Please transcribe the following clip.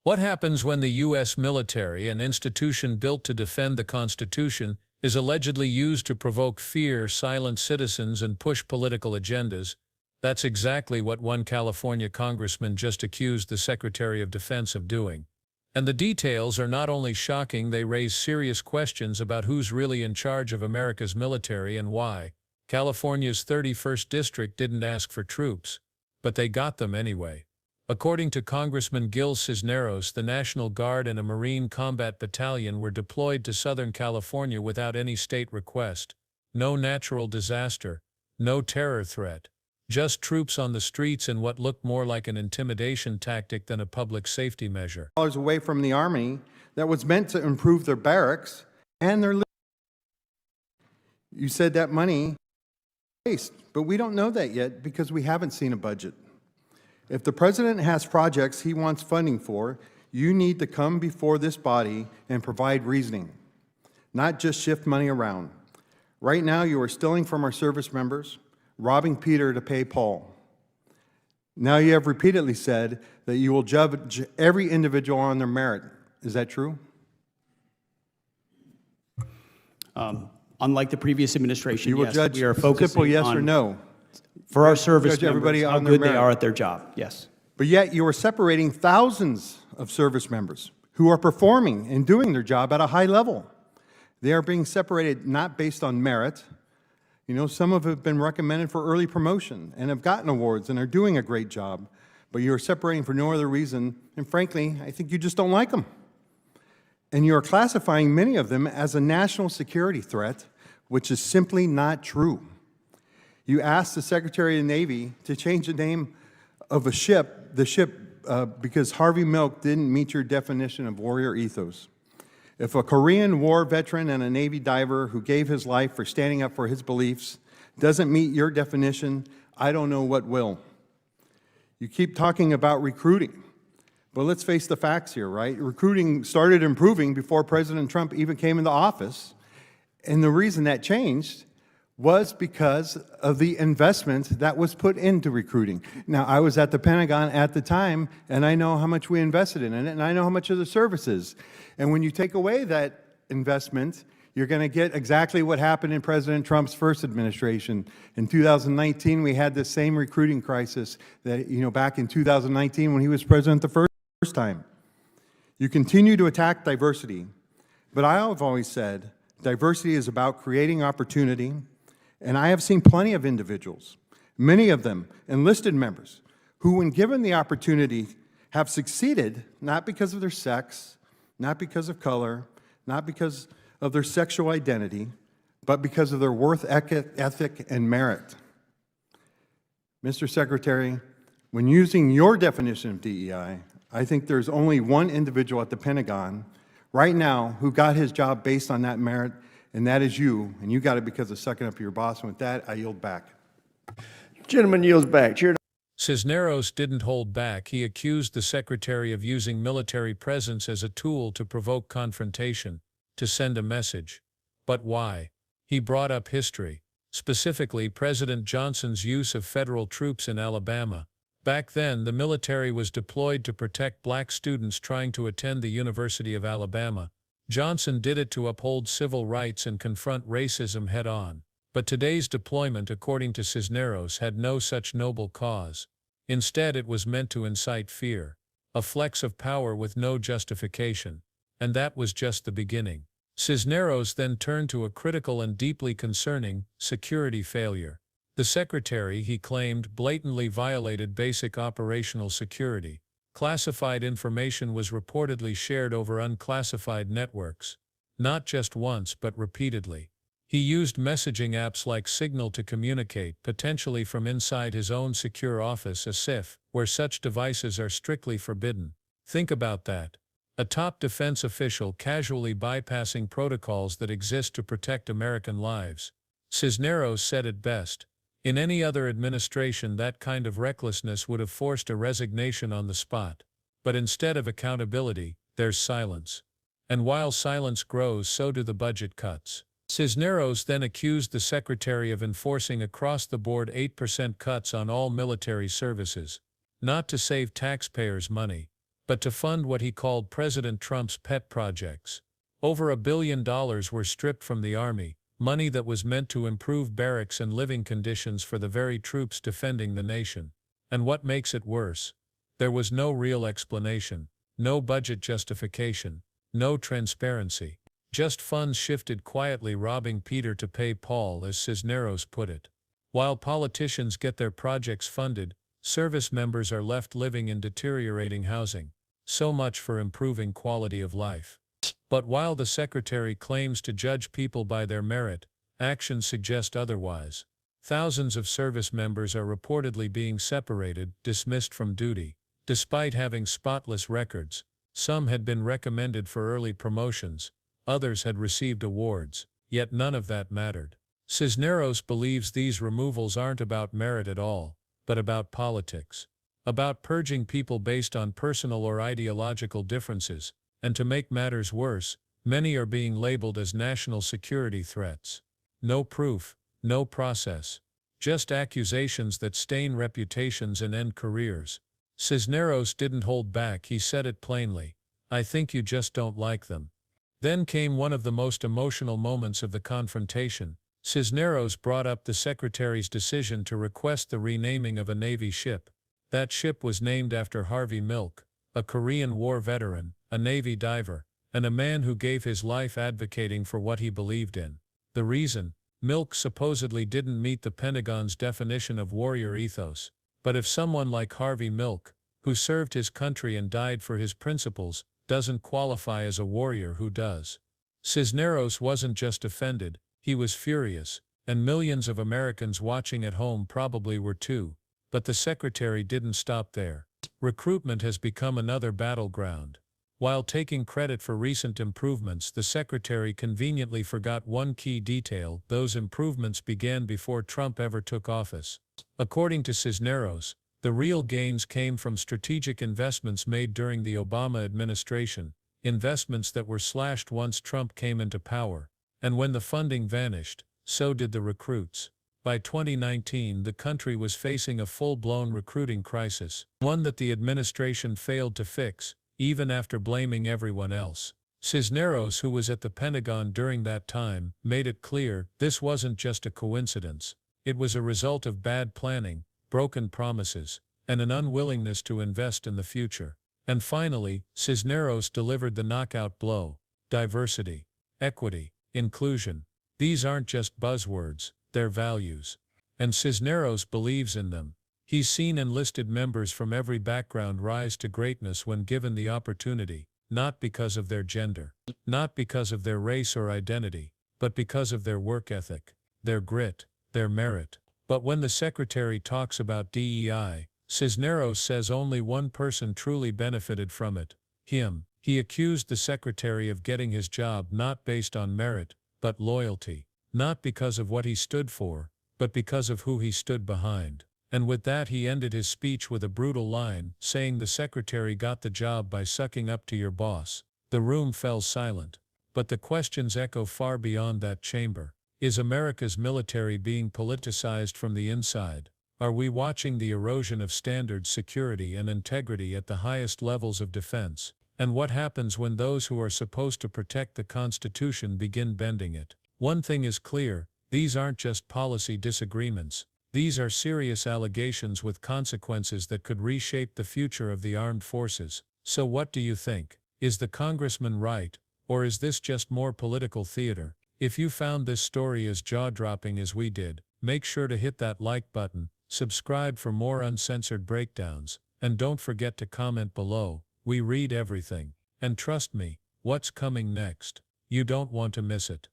What happens when the U.S. military, an institution built to defend the Constitution, is allegedly used to provoke fear, silence citizens, and push political agendas? That's exactly what one California congressman just accused the Secretary of Defense of doing. And the details are not only shocking, they raise serious questions about who's really in charge of America's military and why. California's 31st District didn't ask for troops, but they got them anyway. According to Congressman Gil Cisneros, the National Guard and a Marine Combat Battalion were deployed to Southern California without any state request. No natural disaster, no terror threat. Just troops on the streets in what looked more like an intimidation tactic than a public safety measure. Away from the Army that was meant to improve their barracks and their. You said that money waste, but we don't know that yet because we haven't seen a budget. If the president has projects he wants funding for, you need to come before this body and provide reasoning, not just shift money around. Right now, you are stealing from our service members, robbing Peter to pay Paul. Now you have repeatedly said that you will judge every individual on their merit. Is that true? Unlike the previous administration, You will yes, judge we are focusing simple yes on, or no. for our service Judge everybody members, how on their good they merit. are at their job, yes. But yet you are separating thousands of service members who are performing and doing their job at a high level. They are being separated not based on merit. You know, some of them have been recommended for early promotion and have gotten awards and are doing a great job, but you are separating for no other reason, and frankly, I think you just don't like them. And you are classifying many of them as a national security threat, which is simply not true. You asked the Secretary of the Navy to change the name of the ship, because Harvey Milk didn't meet your definition of warrior ethos. If a Korean War veteran and a Navy diver who gave his life for standing up for his beliefs doesn't meet your definition, I don't know what will. You keep talking about recruiting, but let's face the facts here, right? Recruiting started improving before President Trump even came into office, and the reason that changed was because of the investment that was put into recruiting. Now, I was at the Pentagon at the time, and I know how much we invested in it, and I know how much of the services. And when you take away that investment, you're going to get exactly what happened in President Trump's first administration. In 2019, we had the same recruiting crisis that, back in 2019 when he was president the first time. You continue to attack diversity, but I have always said diversity is about creating opportunity. And I have seen plenty of individuals, many of them enlisted members, who when given the opportunity have succeeded not because of their sex, not because of color, not because of their sexual identity, but because of their worth ethic and merit. Mr. Secretary, when using your definition of DEI, I think there's only one individual at the Pentagon right now who got his job based on that merit, and that is you, and you got it because of sucking up to your boss. And with that, I yield back. Gentleman yields back. Chair. Cisneros didn't hold back. He accused the Secretary of using military presence as a tool to provoke confrontation, to send a message. But why? He brought up history, specifically President Johnson's use of federal troops in Alabama. Back then, the military was deployed to protect black students trying to attend the University of Alabama. Johnson did it to uphold civil rights and confront racism head-on. But today's deployment, according to Cisneros, had no such noble cause. Instead, it was meant to incite fear, a flex of power with no justification. And that was just the beginning. Cisneros then turned to a critical and deeply concerning security failure. The Secretary, he claimed, blatantly violated basic operational security. Classified information was reportedly shared over unclassified networks. Not just once, but repeatedly. He used messaging apps like Signal to communicate, potentially from inside his own secure office, a SIF, where such devices are strictly forbidden. Think about that. A top defense official casually bypassing protocols that exist to protect American lives. Cisneros said it best. In any other administration, that kind of recklessness would have forced a resignation on the spot. But instead of accountability, there's silence. And while silence grows, so do the budget cuts. Cisneros then accused the Secretary of enforcing across-the-board 8% cuts on all military services, not to save taxpayers money, but to fund what he called President Trump's pet projects. Over $1 billion were stripped from the Army, money that was meant to improve barracks and living conditions for the very troops defending the nation. And what makes it worse? There was no real explanation, no budget justification, no transparency. Just funds shifted quietly, robbing Peter to pay Paul, as Cisneros put it. While politicians get their projects funded, service members are left living in deteriorating housing. So much for improving quality of life. But while the Secretary claims to judge people by their merit, actions suggest otherwise. Thousands of service members are reportedly being separated, dismissed from duty. Despite having spotless records, some had been recommended for early promotions, others had received awards, yet none of that mattered. Cisneros believes these removals aren't about merit at all, but about politics. About purging people based on personal or ideological differences, and to make matters worse, many are being labeled as national security threats. No proof, no process. Just accusations that stain reputations and end careers. Cisneros didn't hold back, he said it plainly. I think you just don't like them. Then came one of the most emotional moments of the confrontation. Cisneros brought up the Secretary's decision to request the renaming of a Navy ship. That ship was named after Harvey Milk, a Korean War veteran, a Navy diver, and a man who gave his life advocating for what he believed in. The reason? Milk supposedly didn't meet the Pentagon's definition of warrior ethos. But if someone like Harvey Milk, who served his country and died for his principles, doesn't qualify as a warrior, who does? Cisneros wasn't just offended, he was furious, and millions of Americans watching at home probably were too. But the Secretary didn't stop there. Recruitment has become another battleground. While taking credit for recent improvements, the Secretary conveniently forgot one key detail: those improvements began before Trump ever took office. According to Cisneros, the real gains came from strategic investments made during the Obama administration, investments that were slashed once Trump came into power. And when the funding vanished, so did the recruits. By 2019, the country was facing a full-blown recruiting crisis, one that the administration failed to fix, even after blaming everyone else. Cisneros, who was at the Pentagon during that time, made it clear this wasn't just a coincidence. It was a result of bad planning, broken promises, and an unwillingness to invest in the future. And finally, Cisneros delivered the knockout blow: diversity, equity, inclusion. These aren't just buzzwords, they're values. And Cisneros believes in them. He's seen enlisted members from every background rise to greatness when given the opportunity, not because of their gender, not because of their race or identity, but because of their work ethic, their grit, their merit. But when the Secretary talks about DEI, Cisneros says only one person truly benefited from it: him. He accused the Secretary of getting his job not based on merit, but loyalty. Not because of what he stood for, but because of who he stood behind. And with that he ended his speech with a brutal line, saying the Secretary got the job by sucking up to your boss. The room fell silent. But the questions echo far beyond that chamber. Is America's military being politicized from the inside? Are we watching the erosion of standards, security, and integrity at the highest levels of defense? And what happens when those who are supposed to protect the Constitution begin bending it? One thing is clear: these aren't just policy disagreements. These are serious allegations with consequences that could reshape the future of the armed forces. So what do you think? Is the congressman right, or is this just more political theater? If you found this story as jaw-dropping as we did, make sure to hit that like button, subscribe for more uncensored breakdowns, and don't forget to comment below. We read everything. And trust me, what's coming next? You don't want to miss it.